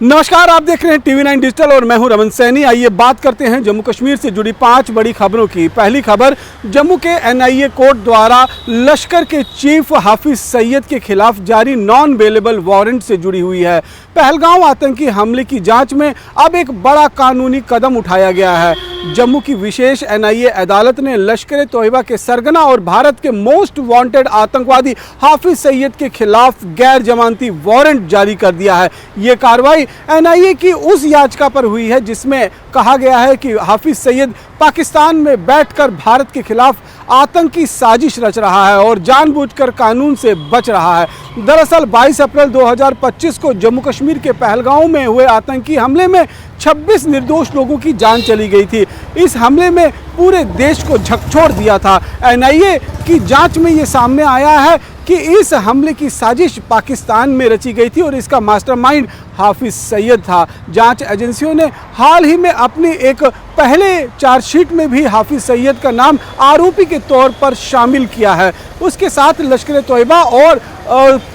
नमस्कार, आप देख रहे हैं टीवी9 डिजिटल और मैं हूं रमन सैनी। आइए बात करते हैं जम्मू कश्मीर से जुड़ी 5 बड़ी खबरों की। पहली खबर जम्मू के एनआईए कोर्ट द्वारा लश्कर के चीफ हाफिज सईद के खिलाफ जारी नॉन बेलेबल वारंट से जुड़ी हुई है। पहलगाम आतंकी हमले की जांच में अब एक बड़ा कानूनी कदम उठाया गया है। जम्मू की विशेष एनआईए अदालत ने लश्कर तोयबा के सरगना और भारत के मोस्ट वांटेड आतंकवादी हाफिज सईद के खिलाफ गैर जमानती वारंट जारी कर दिया है। ये कार्रवाई एनआईए की उस याचिका पर हुई है जिसमें कहा गया है कि हाफिज सईद पाकिस्तान में बैठकर भारत के खिलाफ आतंकी साजिश रच रहा है और जानबूझकर कानून से बच रहा है। दरअसल 22 अप्रैल 2025 को जम्मू कश्मीर के पहलगाम में हुए आतंकी हमले में 26 निर्दोष लोगों की जान चली गई थी। इस हमले में पूरे देश को झकझोर दिया था। एनआईए की जांच में ये सामने आया है कि इस हमले की साजिश पाकिस्तान में रची गई थी और इसका मास्टरमाइंड हाफिज सईद था। जांच एजेंसियों ने हाल ही में अपनी एक पहले चार्जशीट में भी हाफिज सईद का नाम आरोपी के तौर पर शामिल किया है। उसके साथ लश्कर तोयबा और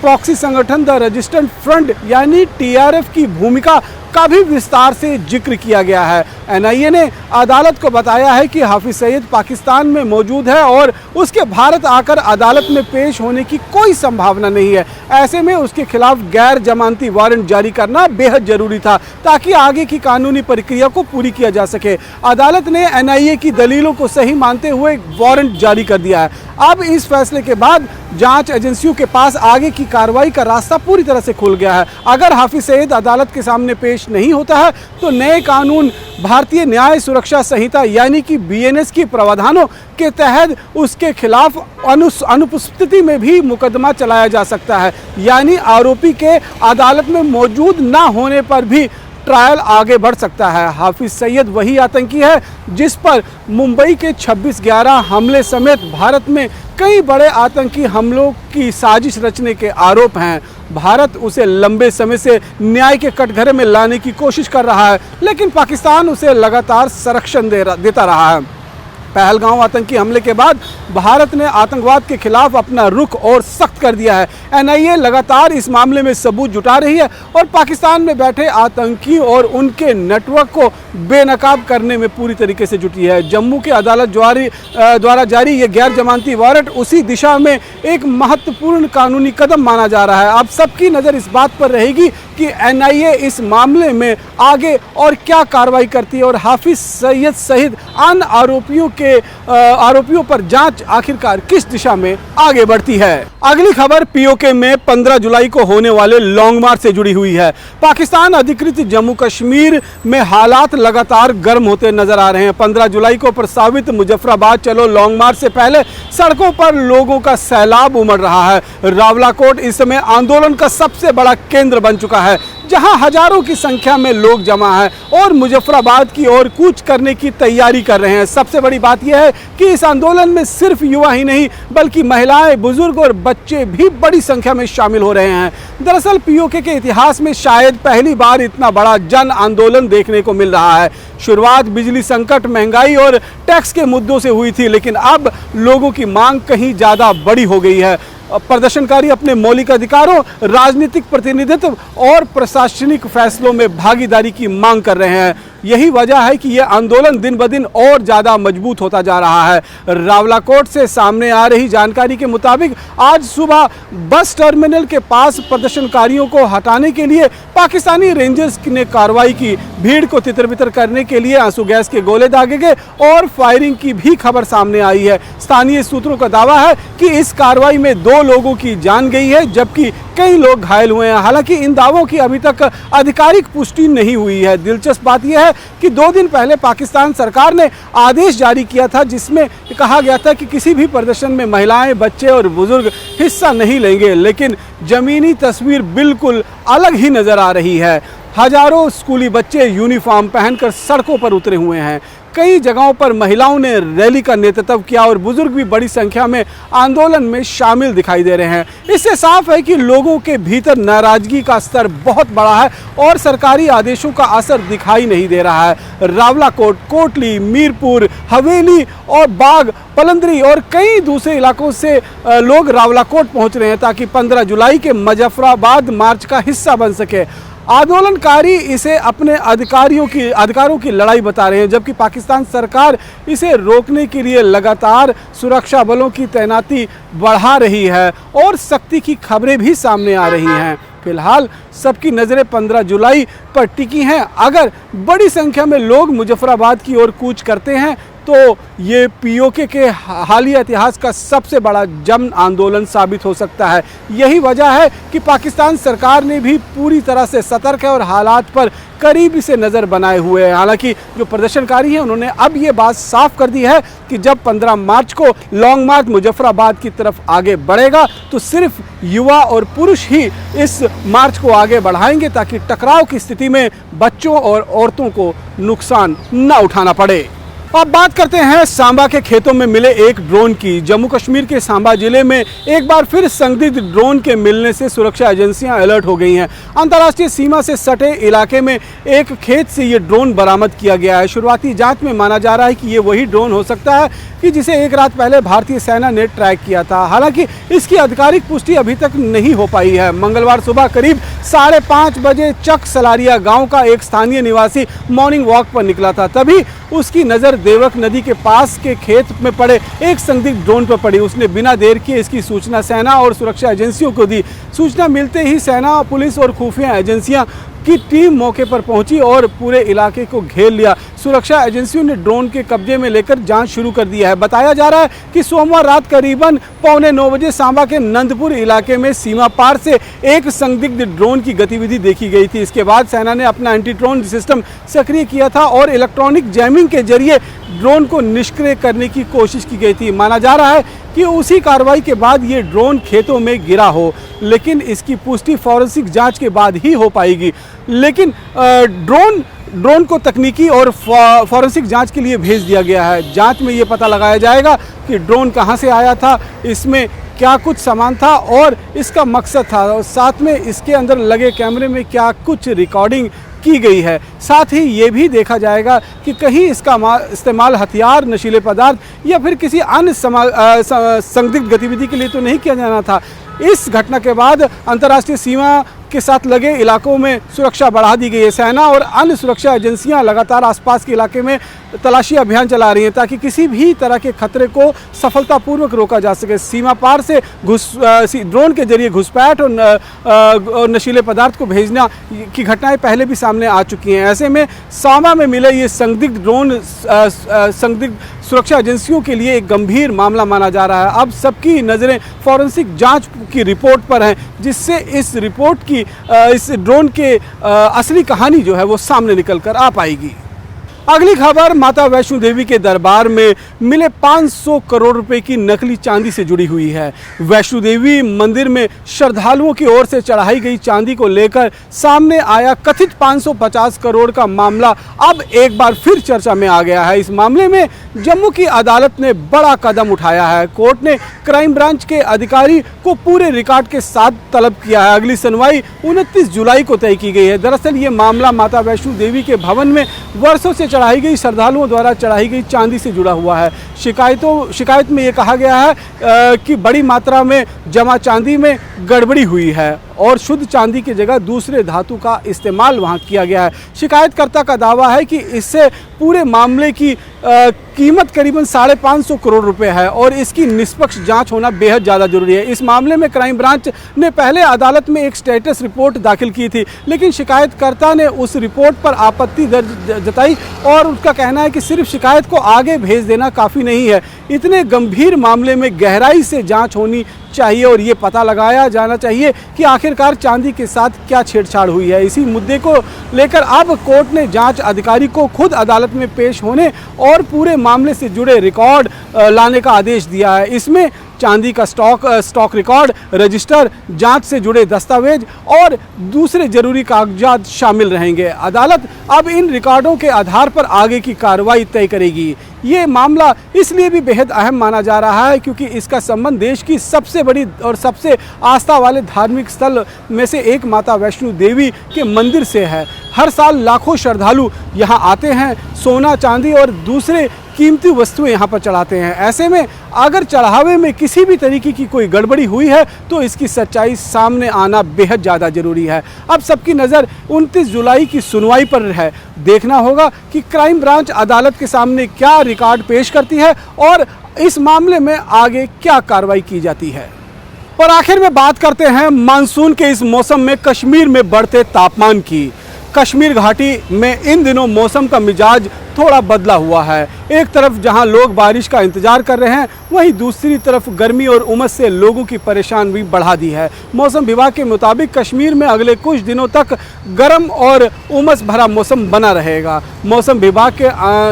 प्रॉक्सी संगठन द रेजिस्टेंट फ्रंट यानी टीआरएफ की भूमिका का भी विस्तार से जिक्र किया गया है। एनआईए ने अदालत को बताया है कि हाफिज सईद पाकिस्तान में मौजूद है और उसके भारत आकर अदालत में पेश होने की कोई संभावना नहीं है। ऐसे में उसके खिलाफ गैर जमानती वारंट जारी करना बेहद जरूरी था ताकि आगे की कानूनी प्रक्रिया को पूरी किया जा सके। अदालत ने एनआईए की दलीलों को सही मानते हुए वारंट जारी कर दिया है। अब इस फैसले के बाद जांच एजेंसियों के पास आगे की कार्रवाई का रास्ता पूरी तरह से खुल गया है। अगर हाफिज सईद अदालत के सामने पेश नहीं होता है तो नए कानून भारतीय न्याय सुरक्षा संहिता यानी कि बीएनएस की प्रावधानों के तहत उसके खिलाफ अनुपस्थिति में भी मुकदमा चलाया जा सकता है, यानी आरोपी के अदालत में मौजूद ना होने पर भी ट्रायल आगे बढ़ सकता है। हाफिज सईद वही आतंकी है जिस पर मुंबई के 26/11 हमले समेत भारत में कई बड़े आतंकी हमलों की साजिश रचने के आरोप हैं। भारत उसे लंबे समय से न्याय के कटघरे में लाने की कोशिश कर रहा है, लेकिन पाकिस्तान उसे लगातार संरक्षण देता रहा है। पहलगाम आतंकी हमले के बाद भारत ने आतंकवाद के खिलाफ अपना रुख और सख्त कर दिया है। एनआईए लगातार इस मामले में सबूत जुटा रही है और पाकिस्तान में बैठे आतंकी और उनके नेटवर्क को बेनकाब करने में पूरी तरीके से जुटी है। जम्मू की अदालत द्वारा जारी ये गैर जमानती वारंट उसी दिशा में एक महत्वपूर्ण कानूनी कदम माना जा रहा है। अब सबकी नज़र इस बात पर रहेगी कि एनआईए इस मामले में आगे और क्या कार्रवाई करती है और हाफिज सईद सहित अन्य आरोपियों पर जांच आखिरकार किस दिशा में आगे बढ़ती है। अगली खबर पीओके में 15 जुलाई को होने वाले लॉन्ग मार्च से जुड़ी हुई है। पाकिस्तान अधिकृत जम्मू कश्मीर में हालात लगातार गर्म होते नजर आ रहे हैं। 15 जुलाई को प्रस्तावित मुजफ्फराबाद चलो लॉन्ग मार्च से पहले सड़कों पर लोगों का सैलाब उमड़ रहा है। रावलाकोट इस समय आंदोलन का सबसे बड़ा केंद्र बन चुका है, जहां हजारों की संख्या में लोग जमा हैं और मुजफ्फराबाद की ओर कूच करने की तैयारी कर रहे हैं। सबसे बड़ी बात यह है कि इस आंदोलन में सिर्फ युवा ही नहीं बल्कि महिलाएं, बुजुर्ग और बच्चे भी बड़ी संख्या में शामिल हो रहे हैं। दरअसल पीओके के इतिहास में शायद पहली बार इतना बड़ा जन आंदोलन देखने को मिल रहा है। शुरुआत बिजली संकट, महंगाई और टैक्स के मुद्दों से हुई थी, लेकिन अब लोगों की मांग कहीं ज्यादा बड़ी हो गई है। प्रदर्शनकारी अपने मौलिक अधिकारों, राजनीतिक प्रतिनिधित्व और प्रशासनिक फैसलों में भागीदारी की मांग कर रहे हैं। यही वजह है कि यह आंदोलन दिन ब दिन और ज़्यादा मजबूत होता जा रहा है। रावलाकोट से सामने आ रही जानकारी के मुताबिक आज सुबह बस टर्मिनल के पास प्रदर्शनकारियों को हटाने के लिए पाकिस्तानी रेंजर्स ने कार्रवाई की। भीड़ को तितर-बितर करने के लिए आंसू गैस के गोले दागे गए और फायरिंग की भी खबर सामने आई है। स्थानीय सूत्रों का दावा है कि इस कार्रवाई में 2 लोगों की जान गई है जबकि कई लोग घायल हुए हैं। हालांकि इन दावों की अभी तक आधिकारिक पुष्टि नहीं हुई है। दिलचस्प बात यह है कि 2 दिन पहले पाकिस्तान सरकार ने आदेश जारी किया था जिसमें कहा गया था कि किसी भी प्रदर्शन में महिलाएं, बच्चे और बुजुर्ग हिस्सा नहीं लेंगे, लेकिन जमीनी तस्वीर बिल्कुल अलग ही नजर आ रही है। हजारों स्कूली बच्चे यूनिफॉर्म पहनकर सड़कों पर उतरे हुए हैं। कई जगहों पर महिलाओं ने रैली का नेतृत्व किया और बुजुर्ग भी बड़ी संख्या में आंदोलन में शामिल दिखाई दे रहे हैं। इससे साफ है कि लोगों के भीतर नाराजगी का स्तर बहुत बड़ा है और सरकारी आदेशों का असर दिखाई नहीं दे रहा है। रावलाकोट, कोटली, मीरपुर, हवेली और बाग, पलंदरी और कई दूसरे इलाकों से लोग रावलाकोट पहुंच रहे हैं ताकि 15 जुलाई के मुजफ्फराबाद मार्च का हिस्सा बन सके। आंदोलनकारी इसे अपने अधिकारों की लड़ाई बता रहे हैं, जबकि पाकिस्तान सरकार इसे रोकने के लिए लगातार सुरक्षा बलों की तैनाती बढ़ा रही है और सख्ती की खबरें भी सामने आ रही हैं। फिलहाल सबकी नज़रें 15 जुलाई पर टिकी हैं। अगर बड़ी संख्या में लोग मुजफ्फराबाद की ओर कूच करते हैं तो ये पीओके के हालिया इतिहास का सबसे बड़ा जन आंदोलन साबित हो सकता है। यही वजह है कि पाकिस्तान सरकार ने भी पूरी तरह से सतर्क है और हालात पर करीबी से नज़र बनाए हुए हैं। हालांकि जो प्रदर्शनकारी हैं उन्होंने अब ये बात साफ कर दी है कि जब 15 मार्च को लॉन्ग मार्च मुजफ्फराबाद की तरफ आगे बढ़ेगा तो सिर्फ युवा और पुरुष ही इस मार्च को आगे बढ़ाएंगे ताकि टकराव की स्थिति में बच्चों और औरतों को नुकसान न उठाना पड़े। अब बात करते हैं सांबा के खेतों में मिले एक ड्रोन की। जम्मू कश्मीर के सांबा जिले में एक बार फिर संदिग्ध ड्रोन के मिलने से सुरक्षा एजेंसियां अलर्ट हो गई हैं। अंतर्राष्ट्रीय सीमा से सटे इलाके में एक खेत से ये ड्रोन बरामद किया गया है। शुरुआती जांच में माना जा रहा है कि ये वही ड्रोन हो सकता है कि जिसे एक रात पहले भारतीय सेना ने ट्रैक किया था। हालांकि इसकी आधिकारिक पुष्टि अभी तक नहीं हो पाई है। मंगलवार सुबह करीब 5:30 बजे चक सलारिया गांव का एक स्थानीय निवासी मॉर्निंग वॉक पर निकला था, तभी उसकी नज़र देवक नदी के पास के खेत में पड़े एक संदिग्ध ड्रोन पर पड़ी। उसने बिना देर किए इसकी सूचना सेना और सुरक्षा एजेंसियों को दी। सूचना मिलते ही सेना, पुलिस और खुफिया एजेंसियां की टीम मौके पर पहुंची और पूरे इलाके को घेर लिया। सुरक्षा एजेंसियों ने ड्रोन के कब्जे में लेकर जांच शुरू कर दिया है। बताया जा रहा है कि सोमवार रात करीबन 8:45 बजे सांबा के नंदपुर इलाके में सीमा पार से एक संदिग्ध ड्रोन की गतिविधि देखी गई थी। इसके बाद सेना ने अपना एंटी ड्रोन सिस्टम सक्रिय किया था और इलेक्ट्रॉनिक जैमिंग के जरिए ड्रोन को निष्क्रिय करने की कोशिश की गई थी। माना जा रहा है कि उसी कार्रवाई के बाद ये ड्रोन खेतों में गिरा हो, लेकिन इसकी पुष्टि फॉरेंसिक जांच के बाद ही हो पाएगी। लेकिन ड्रोन को तकनीकी और फॉरेंसिक जांच के लिए भेज दिया गया है। जांच में ये पता लगाया जाएगा कि ड्रोन कहां से आया था, इसमें क्या कुछ सामान था और इसका मकसद था, और साथ में इसके अंदर लगे कैमरे में क्या कुछ रिकॉर्डिंग की गई है। साथ ही ये भी देखा जाएगा कि कहीं इसका इस्तेमाल हथियार, नशीले पदार्थ या फिर किसी अन्य संदिग्ध गतिविधि के लिए तो नहीं किया जाना था। इस घटना के बाद अंतर्राष्ट्रीय सीमा के साथ लगे इलाकों में सुरक्षा बढ़ा दी गई है। सेना और अन्य सुरक्षा एजेंसियां लगातार आसपास के इलाके में तलाशी अभियान चला रही हैं ताकि किसी भी तरह के खतरे को सफलतापूर्वक रोका जा सके। सीमा पार से ड्रोन के जरिए घुसपैठ और नशीले पदार्थ को भेजना की घटनाएं पहले भी सामने आ चुकी हैं। ऐसे में सांबा में मिले ये संदिग्ध ड्रोन संदिग्ध सुरक्षा एजेंसियों के लिए एक गंभीर मामला माना जा रहा है। अब सबकी नज़रें फॉरेंसिक जांच की रिपोर्ट पर हैं, जिससे इस रिपोर्ट की इस ड्रोन के असली कहानी जो है वो सामने निकल कर आ पाएगी। अगली खबर माता वैष्णो देवी के दरबार में मिले 500 करोड़ रुपए की नकली चांदी से जुड़ी हुई है। वैष्णो देवी मंदिर में श्रद्धालुओं की ओर से चढ़ाई गई चांदी को लेकर सामने आया कथित 550 करोड़ का मामला अब एक बार फिर चर्चा में आ गया है। इस मामले में जम्मू की अदालत ने बड़ा कदम उठाया है। कोर्ट ने क्राइम ब्रांच के अधिकारी को पूरे रिकॉर्ड के साथ तलब किया है। अगली सुनवाई 29 जुलाई को तय की गई है। दरअसल ये मामला माता वैष्णो देवी के भवन में वर्षों से चढ़ाई गई श्रद्धालुओं द्वारा चढ़ाई गई चांदी से जुड़ा हुआ है। शिकायत में ये कहा गया है कि बड़ी मात्रा में जमा चांदी में गड़बड़ी हुई है और शुद्ध चांदी की जगह दूसरे धातु का इस्तेमाल वहां किया गया है। शिकायतकर्ता का दावा है कि इससे पूरे मामले की कीमत करीबन 550 करोड़ रुपए है और इसकी निष्पक्ष जांच होना बेहद ज़्यादा जरूरी है। इस मामले में क्राइम ब्रांच ने पहले अदालत में एक स्टेटस रिपोर्ट दाखिल की थी, लेकिन शिकायतकर्ता ने उस रिपोर्ट पर आपत्ति दर्ज जताई और उसका कहना है कि सिर्फ शिकायत को आगे भेज देना काफ़ी नहीं है। इतने गंभीर मामले में गहराई से जांच होनी चाहिए और ये पता लगाया जाना चाहिए कि आखिरकार चांदी के साथ क्या छेड़छाड़ हुई है। इसी मुद्दे को लेकर अब कोर्ट ने जांच अधिकारी को खुद अदालत में पेश होने और पूरे मामले से जुड़े रिकॉर्ड लाने का आदेश दिया है। इसमें चांदी का स्टॉक रिकॉर्ड, रजिस्टर, जांच से जुड़े दस्तावेज और दूसरे जरूरी कागजात शामिल रहेंगे। अदालत अब इन रिकॉर्डों के आधार पर आगे की कार्रवाई तय करेगी। ये मामला इसलिए भी बेहद अहम माना जा रहा है क्योंकि इसका संबंध देश की सबसे बड़ी और सबसे आस्था वाले धार्मिक स्थल में से एक माता वैष्णो देवी के मंदिर से है। हर साल लाखों श्रद्धालु यहाँ आते हैं। सोना, चांदी और दूसरे कीमती वस्तुएं यहाँ पर चढ़ाते हैं। ऐसे में अगर चढ़ावे में किसी भी तरीके की कोई गड़बड़ी हुई है तो इसकी सच्चाई सामने आना बेहद ज़्यादा ज़रूरी है। अब सबकी नज़र 29 जुलाई की सुनवाई पर है। देखना होगा कि क्राइम ब्रांच अदालत के सामने क्या रिकॉर्ड पेश करती है और इस मामले में आगे क्या कार्रवाई की जाती है। और आखिर में बात करते हैं मानसून के इस मौसम में कश्मीर में बढ़ते तापमान की। कश्मीर घाटी में इन दिनों मौसम का मिजाज थोड़ा बदला हुआ है। एक तरफ जहां लोग बारिश का इंतजार कर रहे हैं, वहीं दूसरी तरफ गर्मी और उमस से लोगों की परेशानी भी बढ़ा दी है। मौसम विभाग के मुताबिक कश्मीर में अगले कुछ दिनों तक गर्म और उमस भरा मौसम बना रहेगा। मौसम विभाग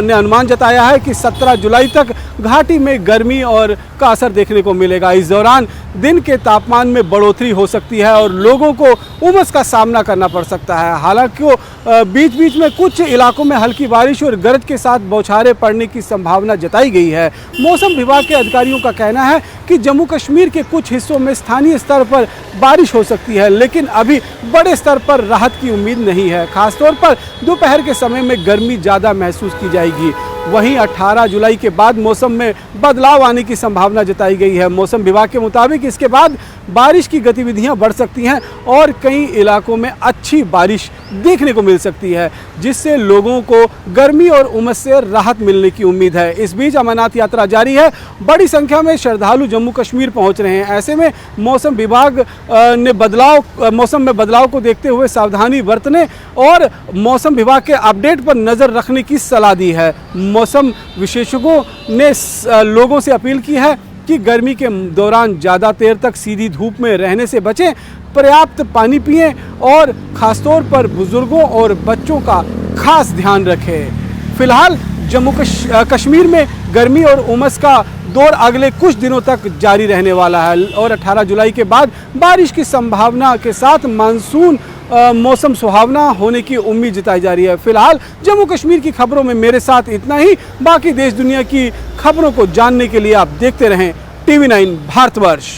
ने अनुमान जताया है कि 17 जुलाई तक घाटी में गर्मी और का असर देखने को मिलेगा। इस दौरान दिन के तापमान में बढ़ोतरी हो सकती है और लोगों को उमस का सामना करना पड़ सकता है। हालांकि बीच बीच में कुछ इलाकों में हल्की बारिश और गरज के साथ बौछारें पड़ने की संभावना जताई गई है। मौसम विभाग के अधिकारियों का कहना है कि जम्मू कश्मीर के कुछ हिस्सों में स्थानीय स्तर पर बारिश हो सकती है, लेकिन अभी बड़े स्तर पर राहत की उम्मीद नहीं है। खासतौर पर दोपहर के समय में गर्मी ज़्यादा महसूस की जाएगी। वहीं 18 जुलाई के बाद मौसम में बदलाव आने की संभावना जताई गई है। मौसम विभाग के मुताबिक इसके बाद बारिश की गतिविधियां बढ़ सकती हैं और कई इलाकों में अच्छी बारिश देखने को मिल सकती है, जिससे लोगों को गर्मी और उमस से राहत मिलने की उम्मीद है। इस बीच अमरनाथ यात्रा जारी है। बड़ी संख्या में श्रद्धालु जम्मू कश्मीर पहुंच रहे हैं। ऐसे में मौसम विभाग ने मौसम में बदलाव को देखते हुए सावधानी बरतने और मौसम विभाग के अपडेट पर नज़र रखने की सलाह दी है। मौसम विशेषज्ञों ने लोगों से अपील की है कि गर्मी के दौरान ज़्यादा देर तक सीधी धूप में रहने से बचें, पर्याप्त पानी पिएं और ख़ासतौर पर बुज़ुर्गों और बच्चों का खास ध्यान रखें। फिलहाल जम्मू कश्मीर में गर्मी और उमस का दौर अगले कुछ दिनों तक जारी रहने वाला है और 18 जुलाई के बाद बारिश की संभावना के साथ मानसून मौसम सुहावना होने की उम्मीद जताई जा रही है। फिलहाल जम्मू कश्मीर की खबरों में मेरे साथ इतना ही। बाकी देश दुनिया की खबरों को जानने के लिए आप देखते रहें TV9 भारतवर्ष।